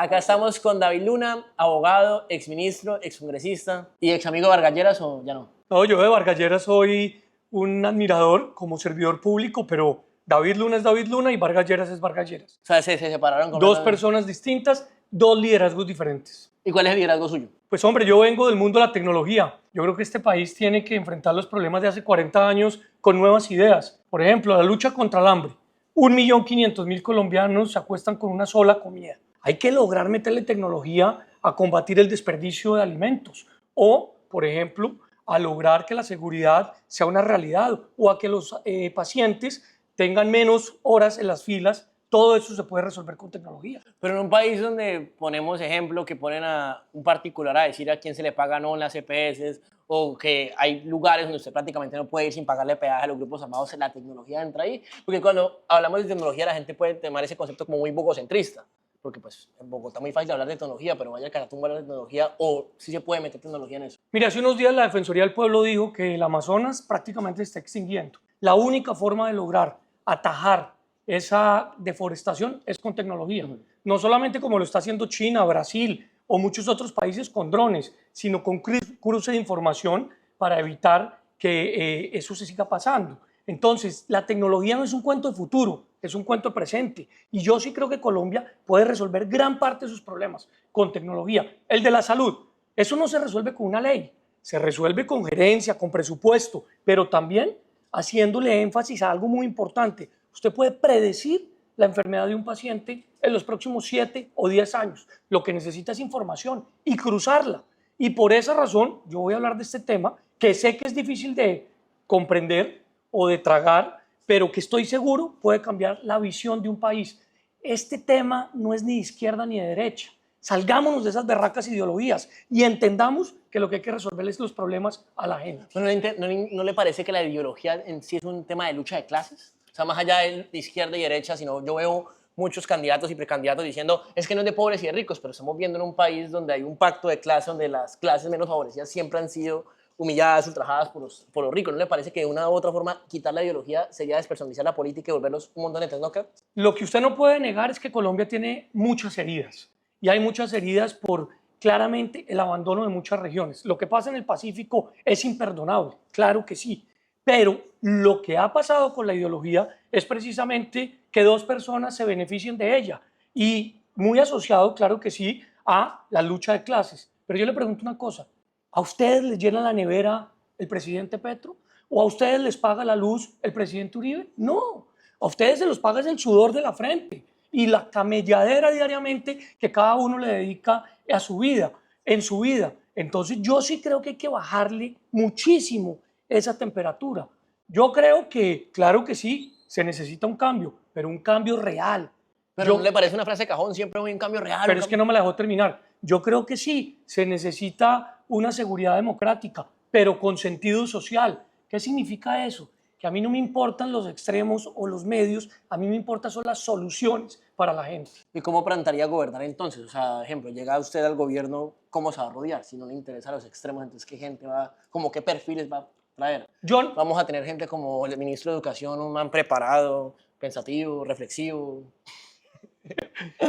Acá estamos con David Luna, abogado, exministro, excongresista y ex amigo de Vargas Lleras, ¿o ya no? No, yo de Vargas Lleras soy un admirador como servidor público, pero David Luna es David Luna y Vargas Lleras es Vargas Lleras. O sea, se separaron Dos completamente. personas distintas, dos liderazgos diferentes. ¿Y cuál es el liderazgo suyo? Pues hombre, yo vengo del mundo de la tecnología. Yo creo que este país tiene que enfrentar los problemas de hace 40 años con nuevas ideas. Por ejemplo, la lucha contra el hambre. 1.500.000 colombianos se acuestan con una sola comida. Hay que lograr meterle tecnología a combatir el desperdicio de alimentos o, por ejemplo, a lograr que la seguridad sea una realidad o a que los pacientes tengan menos horas en las filas. Todo eso se puede resolver con tecnología. Pero en un país donde ponemos ejemplo que ponen a un particular a decir a quién se le paga no en las EPS o que hay lugares donde usted prácticamente no puede ir sin pagarle peaje a los grupos armados, la tecnología entra ahí. Porque cuando hablamos de tecnología la gente puede tomar ese concepto como muy bogocentrista. Porque pues en Bogotá es muy fácil hablar de tecnología, pero vaya a Caratumbo hablar de tecnología o sí se puede meter tecnología en eso. Mira, hace unos días la Defensoría del Pueblo dijo que el Amazonas prácticamente se está extinguiendo. La única forma de lograr atajar esa deforestación es con tecnología. No solamente como lo está haciendo China, Brasil o muchos otros países con drones, sino con cruce de información para evitar que eso se siga pasando. Entonces, la tecnología no es un cuento de futuro, es un cuento presente. Y yo sí creo que Colombia puede resolver gran parte de sus problemas con tecnología. El de la salud, eso no se resuelve con una ley, se resuelve con gerencia, con presupuesto, pero también haciéndole énfasis a algo muy importante. Usted puede predecir la enfermedad de un paciente en los próximos 7 o 10 años. Lo que necesita es información y cruzarla. Y por esa razón yo voy a hablar de este tema que sé que es difícil de comprender o de tragar, pero que estoy seguro puede cambiar la visión de un país. Este tema no es ni de izquierda ni de derecha. Salgámonos de esas berracas ideologías y entendamos que lo que hay que resolver es los problemas a la gente. ¿No le parece que la ideología en sí es un tema de lucha de clases? O sea, más allá de izquierda y derecha, sino yo veo muchos candidatos y precandidatos diciendo es que no es de pobres y de ricos, pero estamos viendo en un país donde hay un pacto de clase, donde las clases menos favorecidas siempre han sido humilladas, ultrajadas por los ricos. ¿No le parece que de una u otra forma quitar la ideología sería despersonalizar la política y volverlos un montón de tecnócratas? Lo que usted no puede negar es que Colombia tiene muchas heridas y hay muchas heridas por claramente el abandono de muchas regiones. Lo que pasa en el Pacífico es imperdonable, claro que sí, pero lo que ha pasado con la ideología es precisamente que dos personas se beneficien de ella y muy asociado, claro que sí, a la lucha de clases. Pero yo le pregunto una cosa, ¿a ustedes les llena la nevera el presidente Petro? ¿O a ustedes les paga la luz el presidente Uribe? No, a ustedes se los paga el sudor de la frente y la camelladera diariamente que cada uno le dedica a su vida, en su vida. Entonces yo sí creo que hay que bajarle muchísimo esa temperatura. Yo creo que, claro que sí, se necesita un cambio, pero un cambio real. Pero ¿no le parece una frase de cajón? Siempre hay un cambio real. Pero es que no me la dejó terminar. Yo creo que sí, se necesita una seguridad democrática, pero con sentido social. ¿Qué significa eso? Que a mí no me importan los extremos o los medios, a mí me importan son las soluciones para la gente. ¿Y cómo plantearía gobernar entonces? O sea, ejemplo, llega usted al gobierno, ¿cómo se va a rodear? Si no le interesa los extremos, entonces ¿qué gente va, como qué perfiles va a traer? Vamos a tener gente como el ministro de Educación, un man preparado, pensativo, reflexivo.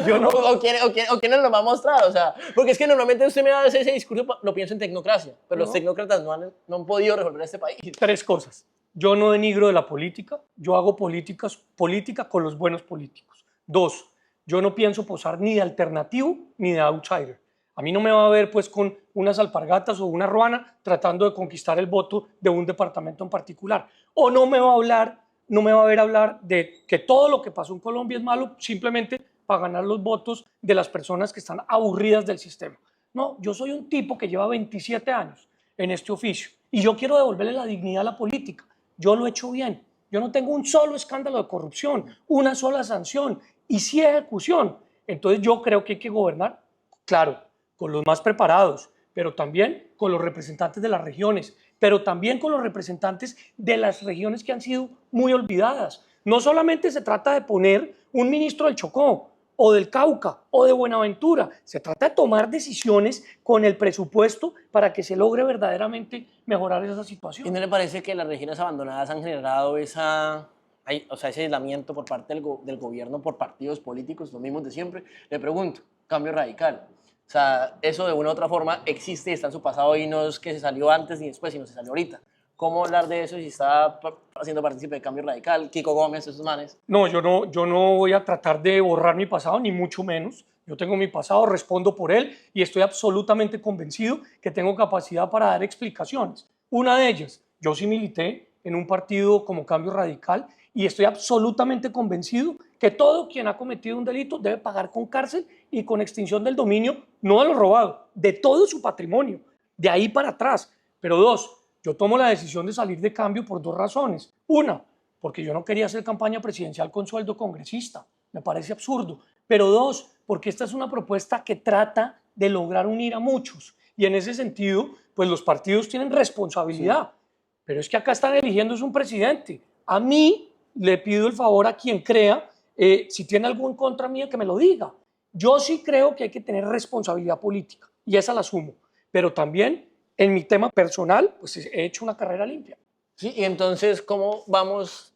Yo no. ¿O quién nos lo va a mostrar? O sea, porque es que normalmente usted me da ese discurso, lo pienso en tecnocracia, pero los tecnócratas no han podido resolver este país. 3 cosas. Yo no denigro de la política, yo hago política con los buenos políticos. 2, yo no pienso posar ni de alternativo ni de outsider. A mí no me va a ver pues con unas alpargatas o una ruana tratando de conquistar el voto de un departamento en particular. O no me va a ver hablar de que todo lo que pasó en Colombia es malo simplemente para ganar los votos de las personas que están aburridas del sistema. No, yo soy un tipo que lleva 27 años en este oficio y yo quiero devolverle la dignidad a la política. Yo lo he hecho bien. Yo no tengo un solo escándalo de corrupción, una sola sanción y sí ejecución. Entonces yo creo que hay que gobernar, claro, con los más preparados, pero también con los representantes de las regiones, pero también con los representantes de las regiones que han sido muy olvidadas. No solamente se trata de poner un ministro del Chocó, o del Cauca, o de Buenaventura. Se trata de tomar decisiones con el presupuesto para que se logre verdaderamente mejorar esa situación. ¿Y no le parece que las regiones abandonadas han generado ese aislamiento por parte del gobierno por partidos políticos, los mismos de siempre? Le pregunto, Cambio Radical. O sea, eso de una u otra forma existe y está en su pasado y no es que se salió antes ni después, sino se salió ahorita. ¿Cómo hablar de eso si está haciendo partícipe de Cambio Radical? Kiko Gómez, esos manes. No, yo no voy a tratar de borrar mi pasado, ni mucho menos. Yo tengo mi pasado, respondo por él y estoy absolutamente convencido que tengo capacidad para dar explicaciones. Una de ellas, yo sí milité en un partido como Cambio Radical y estoy absolutamente convencido que todo quien ha cometido un delito debe pagar con cárcel y con extinción del dominio, no de lo robado, de todo su patrimonio, de ahí para atrás. Pero dos, yo tomo la decisión de salir de Cambio por dos razones. Una, porque yo no quería hacer campaña presidencial con sueldo congresista, me parece absurdo. Pero dos, porque esta es una propuesta que trata de lograr unir a muchos. Y en ese sentido, pues los partidos tienen responsabilidad. Sí. Pero es que acá están eligiendo un presidente. A mí le pido el favor a quien crea, si tiene algo en contra mía, que me lo diga. Yo sí creo que hay que tener responsabilidad política y esa la asumo. Pero también en mi tema personal, pues he hecho una carrera limpia. Sí, y entonces, ¿cómo vamos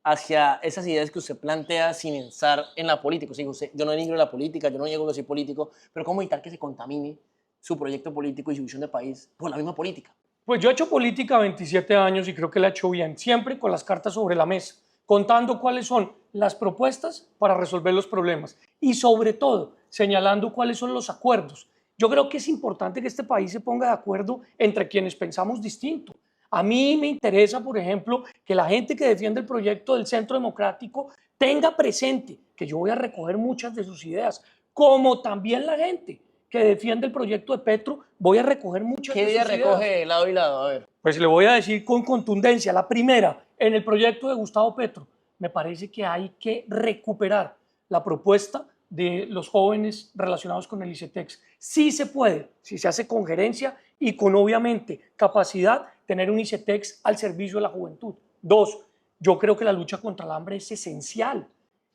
hacia esas ideas que usted plantea sin estar en la política? O sea, usted, yo no denigro la política, yo no niego que soy político, pero ¿cómo evitar que se contamine su proyecto político y su visión de país por la misma política? Pues yo he hecho política 27 años y creo que la he hecho bien, siempre con las cartas sobre la mesa, contando cuáles son las propuestas para resolver los problemas y sobre todo señalando cuáles son los acuerdos. Yo creo que es importante que este país se ponga de acuerdo entre quienes pensamos distinto. A mí me interesa, por ejemplo, que la gente que defiende el proyecto del Centro Democrático tenga presente que yo voy a recoger muchas de sus ideas, como también la gente que defiende el proyecto de Petro, voy a recoger muchas de sus ideas. ¿Qué día recoge lado y lado? A ver. Pues le voy a decir con contundencia. La primera, en el proyecto de Gustavo Petro, me parece que hay que recuperar la propuesta de los jóvenes relacionados con el ICETEX. Sí se puede, si se hace con gerencia y con obviamente capacidad, tener un ICETEX al servicio de la juventud. Dos, yo creo que la lucha contra el hambre es esencial.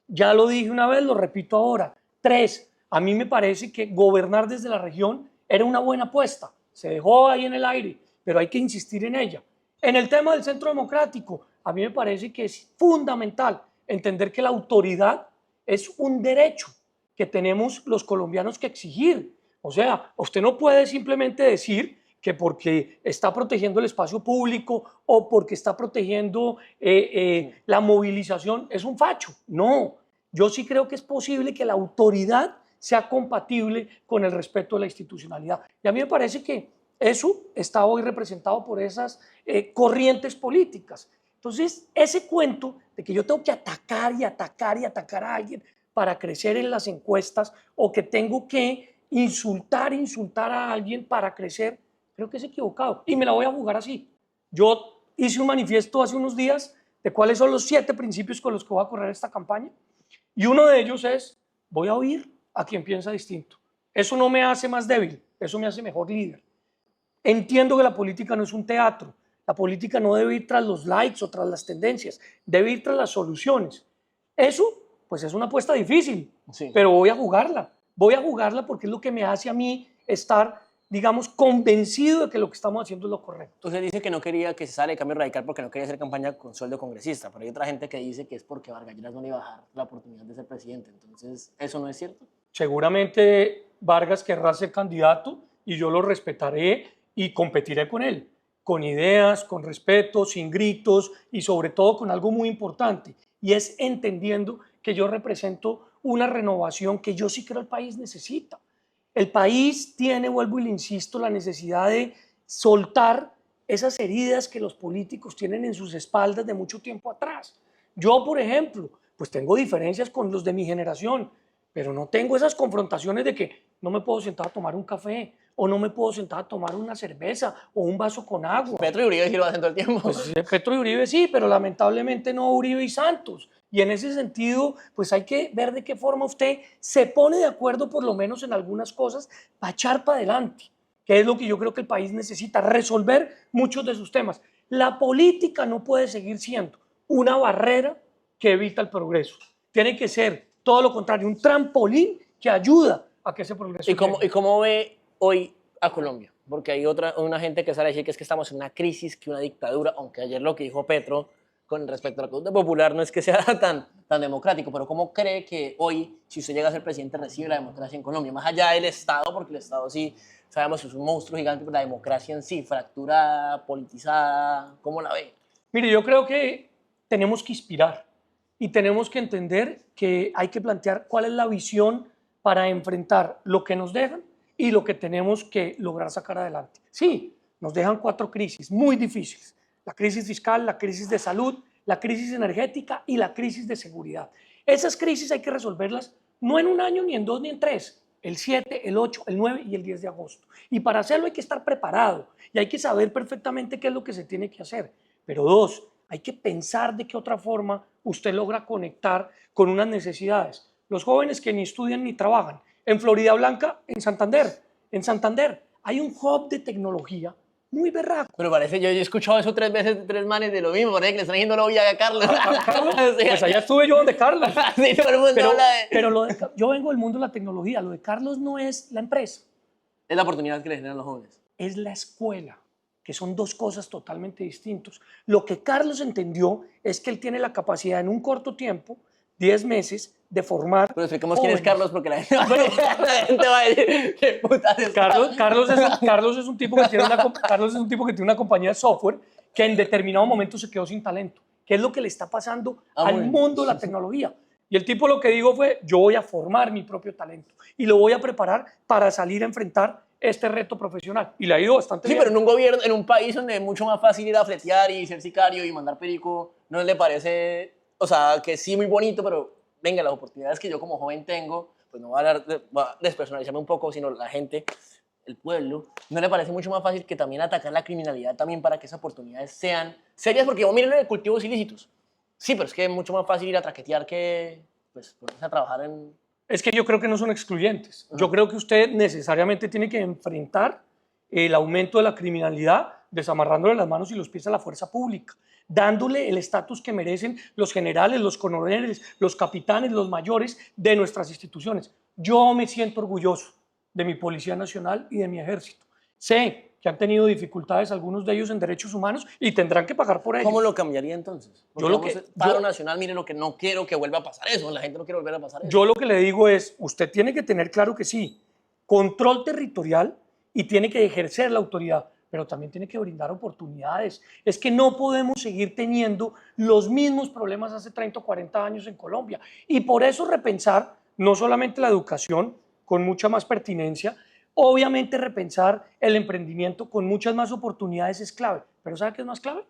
Ya lo dije una vez, lo repito ahora. Tres, a mí me parece que gobernar desde la región era una buena apuesta. Se dejó ahí en el aire, pero hay que insistir en ella. En el tema del Centro Democrático, a mí me parece que es fundamental entender que la autoridad es un derecho que tenemos los colombianos que exigir. O sea, usted no puede simplemente decir que porque está protegiendo el espacio público o porque está protegiendo la movilización es un facho. No, yo sí creo que es posible que la autoridad sea compatible con el respeto de la institucionalidad. Y a mí me parece que eso está hoy representado por esas corrientes políticas. Entonces, ese cuento de que yo tengo que atacar y atacar y atacar a alguien para crecer en las encuestas o que tengo que insultar a alguien para crecer, creo que es equivocado y me la voy a jugar así. Yo hice un manifiesto hace unos días de cuáles son los 7 principios con los que voy a correr esta campaña y uno de ellos es, voy a oír a quien piensa distinto. Eso no me hace más débil, eso me hace mejor líder. Entiendo que la política no es un teatro, la política no debe ir tras los likes o tras las tendencias, debe ir tras las soluciones. Eso, pues es una apuesta difícil, sí, pero voy a jugarla porque es lo que me hace a mí estar, digamos, convencido de que lo que estamos haciendo es lo correcto. Usted dice que no quería que se sale de Cambio Radical porque no quería hacer campaña con sueldo congresista, pero hay otra gente que dice que es porque Vargas Lleras no le iba a dejar la oportunidad de ser presidente. Entonces, ¿eso no es cierto? Seguramente Vargas querrá ser candidato y yo lo respetaré y competiré con él, con ideas, con respeto, sin gritos y sobre todo con algo muy importante, y es entendiendo que yo represento una renovación que yo sí creo el país necesita. El país tiene, vuelvo y le insisto, la necesidad de soltar esas heridas que los políticos tienen en sus espaldas de mucho tiempo atrás. Yo, por ejemplo, pues tengo diferencias con los de mi generación, pero no tengo esas confrontaciones de que no me puedo sentar a tomar un café o no me puedo sentar a tomar una cerveza o un vaso con agua. Petro y Uribe sí lo hacen todo el tiempo. Pues Petro y Uribe sí, pero lamentablemente no Uribe y Santos. Y en ese sentido, pues hay que ver de qué forma usted se pone de acuerdo por lo menos en algunas cosas para echar para adelante, que es lo que yo creo que el país necesita, resolver muchos de sus temas. La política no puede seguir siendo una barrera que evita el progreso. Tiene que ser todo lo contrario, un trampolín que ayuda a que ese progreso llegue. ¿Y cómo ve hoy a Colombia? Porque hay una gente que sale a decir que es que estamos en una crisis, que una dictadura, aunque ayer lo que dijo Petro con respecto a la consulta popular no es que sea tan democrático, pero ¿cómo cree que hoy, si usted llega a ser presidente, recibe la democracia en Colombia? Más allá del Estado, porque el Estado sí, sabemos que es un monstruo gigante, pero la democracia en sí, fracturada, politizada, ¿cómo la ve? Mire, yo creo que tenemos que inspirar y tenemos que entender que hay que plantear cuál es la visión para enfrentar lo que nos dejan y lo que tenemos que lograr sacar adelante. Sí, nos dejan 4 crisis muy difíciles: la crisis fiscal, la crisis de salud, la crisis energética y la crisis de seguridad. Esas crisis hay que resolverlas no en un año, ni en 2, ni en 3, el 7, el 8, el 9 y el 10 de agosto. Y para hacerlo hay que estar preparado y hay que saber perfectamente qué es lo que se tiene que hacer. Pero 2, hay que pensar de qué otra forma usted logra conectar con unas necesidades. Los jóvenes que ni estudian ni trabajan. En Florida Blanca, en Santander, hay un hub de tecnología muy berraco. Pero parece, yo he escuchado eso 3 veces, 3 manes de lo mismo, parece que le están diciendo novia a Carlos. Pues allá estuve yo donde Carlos. Sí, todo el mundo Pero, habla de... pero yo vengo del mundo de la tecnología. Lo de Carlos no es la empresa, Es la oportunidad que le generan los jóvenes. es la escuela, que son 2 cosas totalmente distintas. Lo que Carlos entendió es que él tiene la capacidad en un corto tiempo, 10 meses, de formar. Pero expliquemos quién es jóvenes. Carlos, porque la gente va a decir, ¿qué putas es Carlos es un tipo que tiene una compañía de software que en determinado momento se quedó sin talento, que es lo que le está pasando al bueno. mundo de la tecnología. Y el tipo lo que dijo fue: yo voy a formar mi propio talento y lo voy a preparar para salir a enfrentar este reto profesional. Y le ha ido bastante Sí, bien. pero en un gobierno, en un país donde es mucho más fácil ir a fletear y ser sicario y mandar perico, ¿no le parece, o sea, que sí, muy bonito, pero venga, las oportunidades que yo como joven tengo, pues no voy a, voy a despersonalizarme un poco, sino la gente, el pueblo, ¿no le parece mucho más fácil que también atacar la criminalidad también para que esas oportunidades sean serias? Porque yo miren de cultivos ilícitos. Sí, pero es que es mucho más fácil ir a traquetear que, pues, ponerse a trabajar en... Es que yo creo que no son excluyentes. Yo creo que usted necesariamente tiene que enfrentar el aumento de la criminalidad desamarrándole las manos y los pies a la fuerza pública, dándole el estatus que merecen los generales, los coroneles, los capitanes, los mayores de nuestras instituciones. Yo me siento orgulloso de mi Policía Nacional y de mi Ejército. Sé que han tenido dificultades algunos de ellos en derechos humanos y tendrán que pagar por ello. ¿Cómo lo cambiaría entonces? Porque Yo lo vamos, que- paro yo- nacional, mire lo que no quiero que vuelva a pasar eso, la gente no quiere volver a pasar eso. Yo lo que le digo es, usted tiene que tener claro que sí, control territorial y tiene que ejercer la autoridad, pero también tiene que brindar oportunidades. Es que no podemos seguir teniendo los mismos problemas hace 30 o 40 años en Colombia. Y por eso repensar no solamente la educación con mucha más pertinencia, obviamente repensar el emprendimiento con muchas más oportunidades es clave. Pero ¿sabe qué es más clave?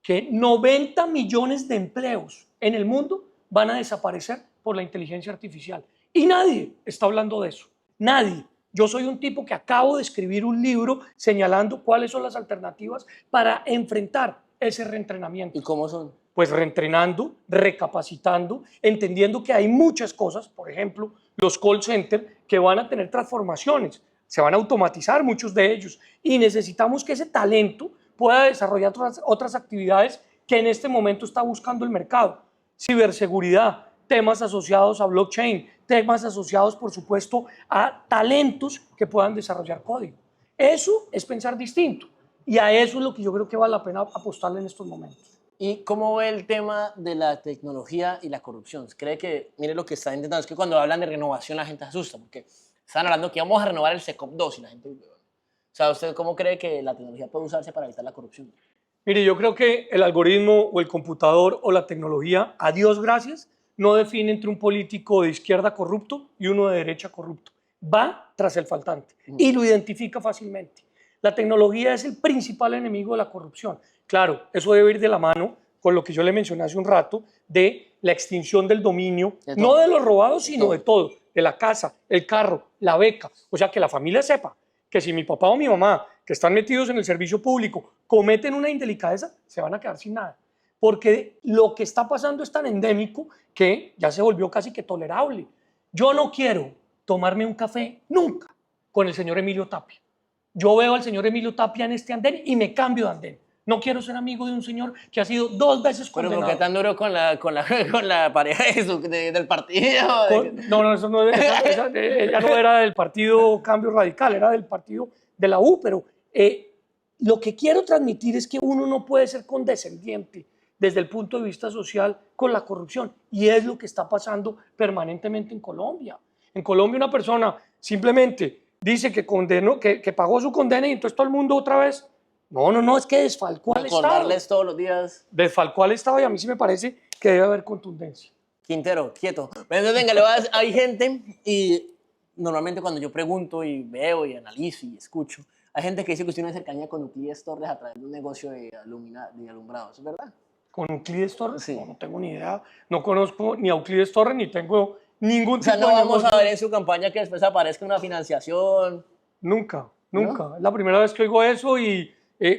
Que 90 millones de empleos en el mundo van a desaparecer por la inteligencia artificial. Y nadie está hablando de eso. Nadie. Yo soy un tipo que acabo de escribir un libro señalando cuáles son las alternativas para enfrentar ese reentrenamiento. ¿Y cómo son? Pues reentrenando, recapacitando, entendiendo que hay muchas cosas, por ejemplo, los call centers que van a tener transformaciones, se van a automatizar muchos de ellos y necesitamos que ese talento pueda desarrollar otras actividades que en este momento está buscando el mercado. Ciberseguridad, temas asociados a blockchain, temas asociados, por supuesto, a talentos que puedan desarrollar código. Eso es pensar distinto y a eso es lo que yo creo que vale la pena apostarle en estos momentos. ¿Y cómo ve el tema de la tecnología y la corrupción? ¿Cree que, mire lo que está intentando, es que cuando hablan de renovación la gente se asusta, porque están hablando que vamos a renovar el SECOP 2 y la gente... O sea, ¿usted cómo cree que la tecnología puede usarse para evitar la corrupción? Mire, yo creo que el algoritmo o el computador o la tecnología, a Dios gracias, no define entre un político de izquierda corrupto y uno de derecha corrupto. Va tras el faltante y lo identifica fácilmente. La tecnología es el principal enemigo de la corrupción. Claro, eso debe ir de la mano con lo que yo le mencioné hace un rato de la extinción del dominio, no de los robados, sino de todo, de la casa, el carro, la beca. O sea, que la familia sepa que si mi papá o mi mamá, que están metidos en el servicio público, cometen una indelicadeza, se van a quedar sin nada. Porque lo que está pasando es tan endémico que ya se volvió casi que tolerable. Yo no quiero tomarme un café nunca con el señor Emilio Tapia. Yo veo al señor Emilio Tapia en este andén y me cambio de andén. No quiero ser amigo de un señor que ha sido 2 veces condenado. ¿Pero por qué tan duro con la pareja del partido? No, eso no, ella no era del partido Cambio Radical, era del partido de la U, pero lo que quiero transmitir es que uno no puede ser condescendiente desde el punto de vista social con la corrupción. Y es lo que está pasando permanentemente en Colombia. En Colombia una persona simplemente dice que, que pagó su condena y entonces todo el mundo otra vez... No, es que desfalcó al Estado. Recordarles todos los días. Desfalcó al Estado y a mí sí me parece que debe haber contundencia. Quintero, quieto. Entonces, venga, hay gente y normalmente cuando yo pregunto y veo y analizo y escucho, hay gente que dice que usted tiene cercanía con Euclides Torres a través de un negocio de alumbrados, ¿es verdad? ¿Con Euclides Torres? Sí. No tengo ni idea. No conozco ni a Euclides Torres ni tengo ningún O sea, tipo no de vamos negocio. a ver en su campaña que después aparezca una financiación. Nunca. ¿No? Es la primera vez que oigo eso y,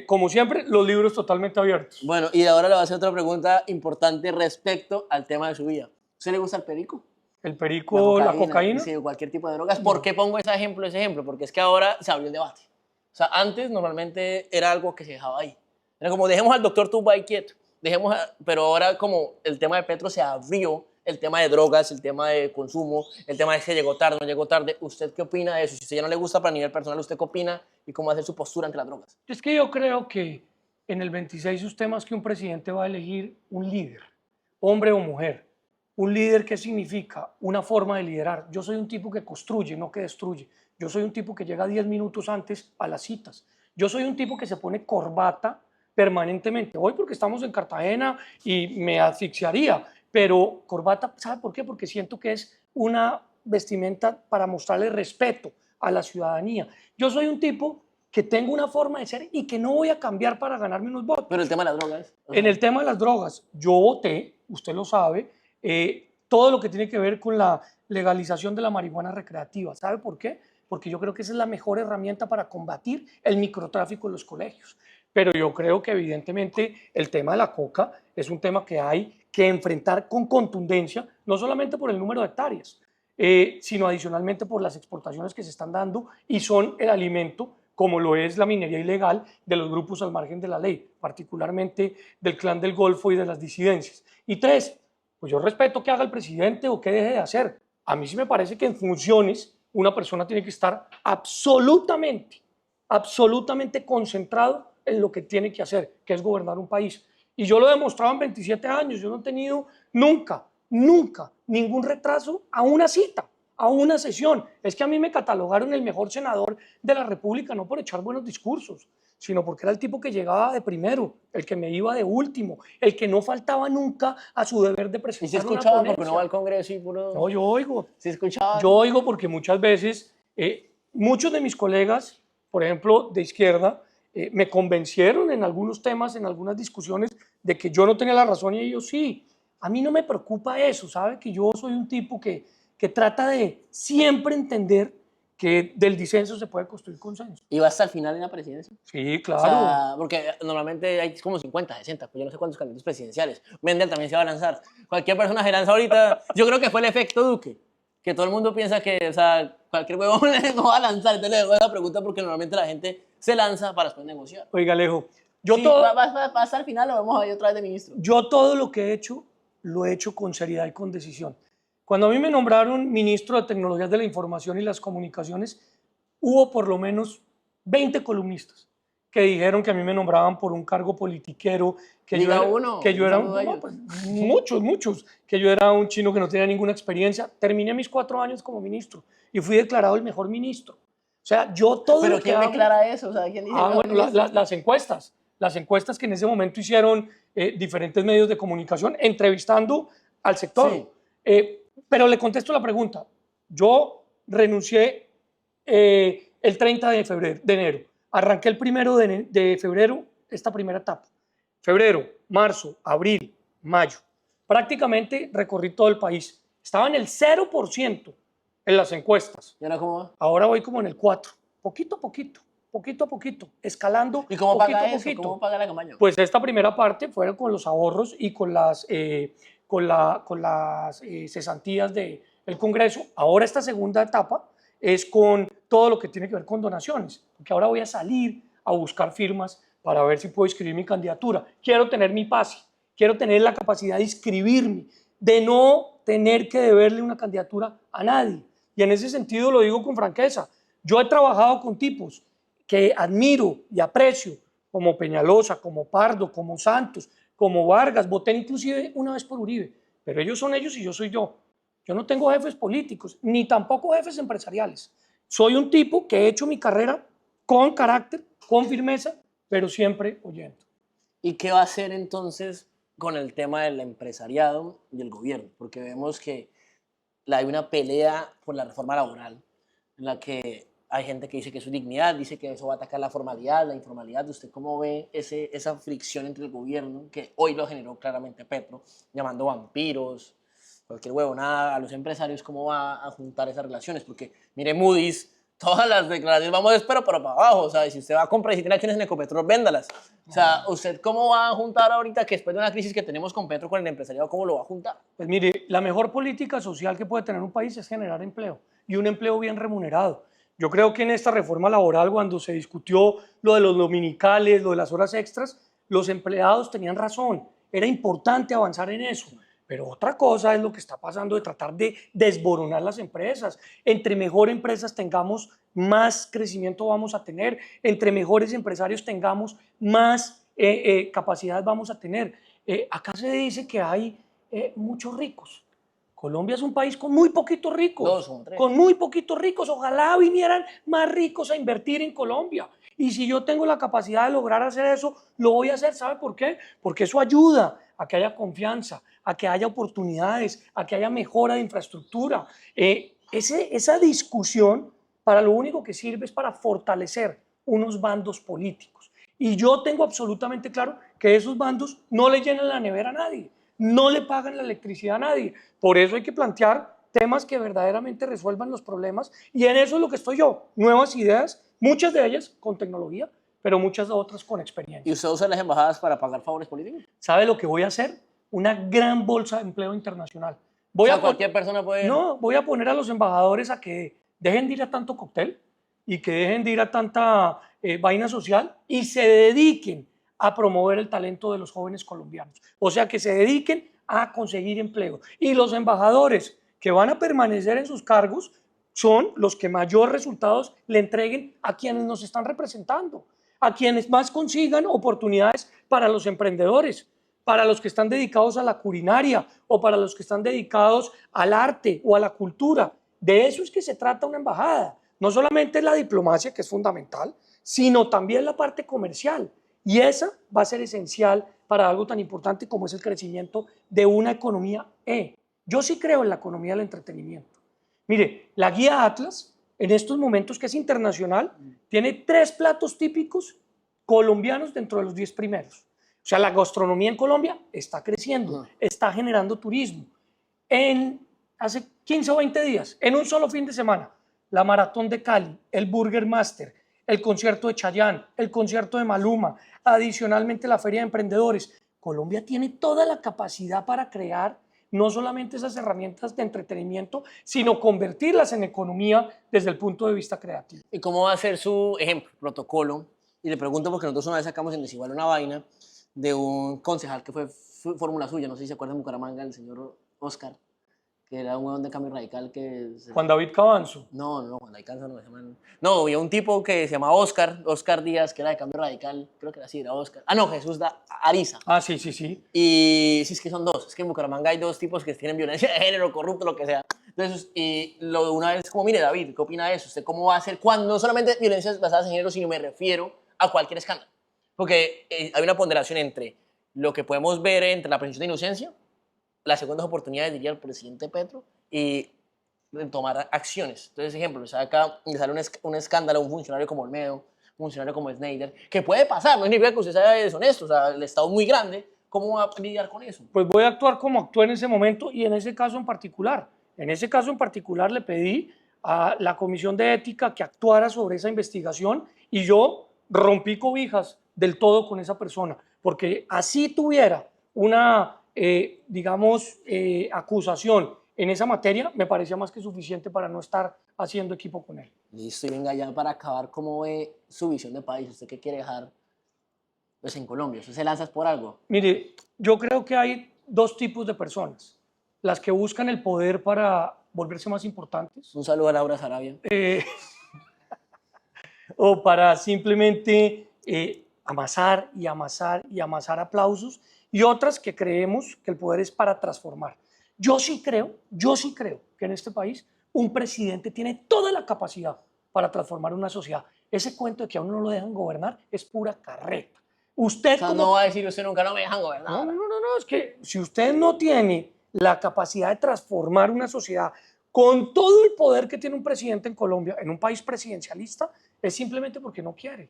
como siempre, los libros totalmente abiertos. Bueno, y ahora le voy a hacer otra pregunta importante respecto al tema de su vida. ¿Usted le gusta el perico? El perico, la cocaína. Sí, cualquier tipo de drogas. ¿Por qué pongo ese ejemplo? Porque es que ahora se abrió el debate. O sea, antes normalmente era algo que se dejaba ahí. Era como, dejemos al doctor Tuba ahí quieto. Pero ahora como el tema de Petro se abrió, el tema de drogas, el tema de consumo, el tema de si llegó tarde o no llegó tarde. ¿Usted qué opina de eso? Si a usted ya no le gusta para nivel personal, ¿usted qué opina y cómo hace su postura ante las drogas? Es que yo creo que en el 26 usted más que un presidente va a elegir un líder, hombre o mujer. Un líder, ¿qué significa? Una forma de liderar. Yo soy un tipo que construye, no que destruye. Yo soy un tipo que llega 10 minutos antes a las citas. Yo soy un tipo que se pone corbata permanentemente. Hoy porque estamos en Cartagena y me asfixiaría, pero corbata, ¿sabe por qué? Porque siento que es una vestimenta para mostrarle respeto a la ciudadanía. Yo soy un tipo que tengo una forma de ser y que no voy a cambiar para ganarme unos votos. Pero el tema de las drogas. En el tema de las drogas, yo voté, usted lo sabe, todo lo que tiene que ver con la legalización de la marihuana recreativa. ¿Sabe por qué? Porque yo creo que esa es la mejor herramienta para combatir el microtráfico en los colegios. Pero yo creo que evidentemente el tema de la coca es un tema que hay que enfrentar con contundencia, no solamente por el número de hectáreas, sino adicionalmente por las exportaciones que se están dando y son el alimento, como lo es la minería ilegal, de los grupos al margen de la ley, particularmente del Clan del Golfo y de las disidencias. Y tres, pues yo respeto que haga el presidente o que deje de hacer. A mí sí me parece que en funciones una persona tiene que estar absolutamente concentrado en lo que tiene que hacer, que es gobernar un país. Y yo lo he demostrado en 27 años, yo no he tenido nunca ningún retraso a una cita, a una sesión. Es que a mí me catalogaron el mejor senador de la República, no por echar buenos discursos, sino porque era el tipo que llegaba de primero, el que me iba de último, el que no faltaba nunca a su deber de presentar. ¿Y si escuchaba porque no va al Congreso y puro...? No, yo oigo. ¿Sí escuchaba? Yo oigo porque muchas veces, muchos de mis colegas, por ejemplo, de izquierda, me convencieron en algunos temas, en algunas discusiones, de que yo no tenía la razón y ellos sí. A mí no me preocupa eso, ¿sabe? Que yo soy un tipo que trata de siempre entender que del disenso se puede construir consenso. ¿Y va hasta el final en la presidencia? Sí, claro. O sea, porque normalmente hay como 50, 60, pues yo no sé cuántos candidatos presidenciales. Mendel también se va a lanzar. Cualquier persona se lanza ahorita. Yo creo que fue el efecto Duque, que todo el mundo piensa que, o sea, cualquier huevón no va a lanzar. Entonces le dejo esa pregunta porque normalmente la gente se lanza para después negociar. Oiga, Alejo, yo Sí, todo... va hasta el final, lo vemos ahí otra vez de ministro. Yo todo lo que he hecho, lo he hecho con seriedad y con decisión. Cuando a mí me nombraron ministro de Tecnologías de la Información y las Comunicaciones, hubo por lo menos 20 columnistas que dijeron que a mí me nombraban por un cargo politiquero, que Diga yo era, uno, que yo era un saludo a ellos. pues, muchos, que yo era un chino que no tenía ninguna experiencia. Terminé mis 4 años como ministro y fui declarado el mejor ministro. O sea, yo todo ¿Pero lo que quién hago... declara eso? O sea, ¿quién dice? bueno, las encuestas que en ese momento hicieron diferentes medios de comunicación entrevistando al sector. Sí. Pero le contesto la pregunta. Yo renuncié el 30 de enero. Arranqué el 1 de febrero esta primera etapa. Febrero, marzo, abril, mayo. Prácticamente recorrí todo el país. Estaba en el 0% en las encuestas. ¿Y ahora cómo va? Ahora voy como en el 4%. Poquito a poquito, escalando. ¿Y cómo poquito paga a eso? poquito. ¿Cómo paga la campaña? Pues esta primera parte fueron con los ahorros y con las cesantías del Congreso. Ahora esta segunda etapa es con todo lo que tiene que ver con donaciones, porque ahora voy a salir a buscar firmas para ver si puedo inscribir mi candidatura. Quiero tener mi pase, quiero tener la capacidad de inscribirme, de no tener que deberle una candidatura a nadie. Y en ese sentido lo digo con franqueza. Yo he trabajado con tipos que admiro y aprecio, como Peñalosa, como Pardo, como Santos, como Vargas, voté inclusive una vez por Uribe, pero ellos son ellos y yo soy yo. Yo no tengo jefes políticos, ni tampoco jefes empresariales. Soy un tipo que he hecho mi carrera con carácter, con firmeza, pero siempre oyendo. ¿Y qué va a hacer entonces con el tema del empresariado y el gobierno? Porque vemos que hay una pelea por la reforma laboral, en la que hay gente que dice que es su dignidad, dice que eso va a atacar la formalidad, la informalidad. ¿Usted cómo ve esa fricción entre el gobierno, que hoy lo generó claramente Petro, llamando vampiros, cualquier huevonada, a los empresarios? ¿Cómo va a juntar esas relaciones? Porque, mire, Moody's, todas las declaraciones vamos de espero para abajo. O sea, si usted va a comprar y si tiene acciones en Ecopetrol, véndalas. O sea, ¿usted cómo va a juntar ahorita que después de una crisis que tenemos con Petro, con el empresariado, cómo lo va a juntar? Pues mire, la mejor política social que puede tener un país es generar empleo y un empleo bien remunerado. Yo creo que en esta reforma laboral, cuando se discutió lo de los dominicales, lo de las horas extras, los empleados tenían razón. Era importante avanzar en eso. Pero otra cosa es lo que está pasando de tratar de desboronar las empresas. Entre mejor empresas tengamos, más crecimiento vamos a tener. Entre mejores empresarios tengamos, más capacidad vamos a tener. Acá se dice que hay muchos ricos. Colombia es un país con muy poquitos ricos. Dos o tres. Con muy poquitos ricos. Ojalá vinieran más ricos a invertir en Colombia. Y si yo tengo la capacidad de lograr hacer eso, lo voy a hacer. ¿Sabe por qué? Porque eso ayuda a que haya confianza, a que haya oportunidades, a que haya mejora de infraestructura. Esa discusión para lo único que sirve es para fortalecer unos bandos políticos. Y yo tengo absolutamente claro que esos bandos no le llenan la nevera a nadie, no le pagan la electricidad a nadie. Por eso hay que plantear temas que verdaderamente resuelvan los problemas, y en eso es lo que estoy yo, nuevas ideas, muchas de ellas con tecnología, pero muchas otras con experiencia. ¿Y usted usa las embajadas para pagar favores políticos? ¿Sabe lo que voy a hacer? Una gran bolsa de empleo internacional. Cualquier persona puede... No, voy a poner a los embajadores a que dejen de ir a tanto cóctel y que dejen de ir a tanta vaina social y se dediquen a promover el talento de los jóvenes colombianos. O sea, que se dediquen a conseguir empleo. Y los embajadores que van a permanecer en sus cargos son los que mayor resultados le entreguen a quienes nos están representando, a quienes más consigan oportunidades para los emprendedores, para los que están dedicados a la culinaria o para los que están dedicados al arte o a la cultura. De eso es que se trata una embajada. No solamente la diplomacia, que es fundamental, sino también la parte comercial. Y esa va a ser esencial para algo tan importante como es el crecimiento de una economía E. Yo sí creo en la economía del entretenimiento. Mire, la guía Atlas, en estos momentos que es internacional, tiene 3 platos típicos colombianos dentro de los 10 primeros. O sea, la gastronomía en Colombia está creciendo, está generando turismo. Hace 15 o 20 días, en un solo fin de semana, la Maratón de Cali, el Burger Master, el concierto de Chayanne, el concierto de Maluma, adicionalmente la Feria de Emprendedores. Colombia tiene toda la capacidad para crear no solamente esas herramientas de entretenimiento, sino convertirlas en economía desde el punto de vista creativo. ¿Y cómo va a ser su ejemplo, protocolo? Y le pregunto porque nosotros una vez sacamos en Desigual una vaina de un concejal que fue fórmula suya, no sé si se acuerdan, en Bucaramanga, el señor Oscar, que era un huevón de Cambio Radical que... Juan David Cabanzo. No, Juan David Cabanzo no, se llaman... No, había un tipo que se llamaba Oscar Díaz, que era de Cambio Radical, creo que era así, era Oscar. Ah, no, Jesús Ariza. Ah, sí, sí, sí. Y sí, es que son dos, es que en Bucaramanga hay 2 tipos que tienen violencia de género, corrupto, lo que sea. Entonces, y lo de una vez como, mire, David, ¿qué opina de eso? ¿Usted cómo va a hacer cuando no solamente violencias basadas en género, sino me refiero a cualquier escándalo? Porque hay una ponderación entre lo que podemos ver entre la presunción de inocencia, las segundas oportunidades, diría el presidente Petro, y tomar acciones. Entonces, ejemplo, le sale un escándalo a un funcionario como Olmedo, un funcionario como Snyder, que puede pasar, no significa que usted sea deshonesto, o sea, el Estado es muy grande, ¿cómo va a lidiar con eso? Pues voy a actuar como actué en ese momento y en ese caso en particular. En ese caso en particular le pedí a la Comisión de Ética que actuara sobre esa investigación y yo rompí cobijas del todo con esa persona, porque así tuviera una, acusación en esa materia, me parecía más que suficiente para no estar haciendo equipo con él. Listo, y venga, ya para acabar, ¿cómo ve su visión de país? ¿Usted qué quiere dejar pues, en Colombia? ¿Usted se lanza por algo? Mire, yo creo que hay 2 tipos de personas. Las que buscan el poder para volverse más importantes. Un saludo a Laura Sarabia. O para simplemente amasar y amasar y amasar aplausos. y otras que creemos que el poder es para transformar. Yo sí creo que en este país un presidente tiene toda la capacidad para transformar una sociedad. Ese cuento de que a uno no lo dejan gobernar es pura carreta. Usted O sea, como... no va a decir usted nunca no me dejan gobernar. No, es que si usted no tiene la capacidad de transformar una sociedad con todo el poder que tiene un presidente en Colombia, en un país presidencialista, es simplemente porque no quiere.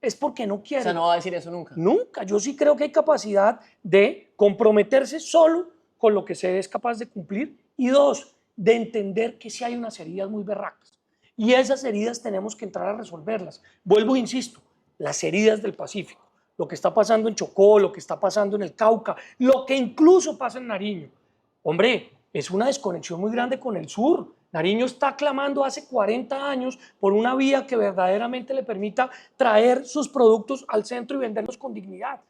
Es porque no quiere. O sea, no va a decir eso nunca. Nunca. Yo sí creo que hay capacidad de comprometerse solo con lo que se es capaz de cumplir y dos, de entender que sí hay unas heridas muy berracas. Y esas heridas tenemos que entrar a resolverlas. Vuelvo e insisto, las heridas del Pacífico, lo que está pasando en Chocó, lo que está pasando en el Cauca, lo que incluso pasa en Nariño. Hombre, es una desconexión muy grande con el sur. Nariño está clamando hace 40 años por una vía que verdaderamente le permita traer sus productos al centro y venderlos con dignidad.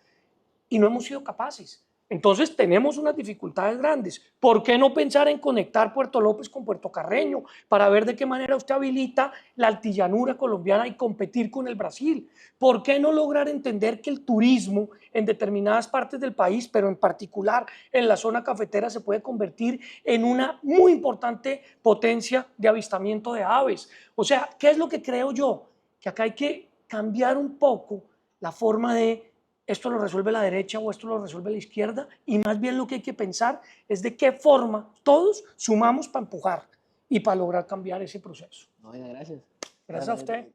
Y no hemos sido capaces. Entonces tenemos unas dificultades grandes. ¿Por qué no pensar en conectar Puerto López con Puerto Carreño para ver de qué manera usted habilita la altillanura colombiana y competir con el Brasil? ¿Por qué no lograr entender que el turismo en determinadas partes del país, pero en particular en la zona cafetera, se puede convertir en una muy importante potencia de avistamiento de aves? O sea, ¿qué es lo que creo yo? Que acá hay que cambiar un poco la forma de esto lo resuelve la derecha o esto lo resuelve la izquierda, y más bien lo que hay que pensar es de qué forma todos sumamos para empujar y para lograr cambiar ese proceso. No, gracias. Gracias a usted.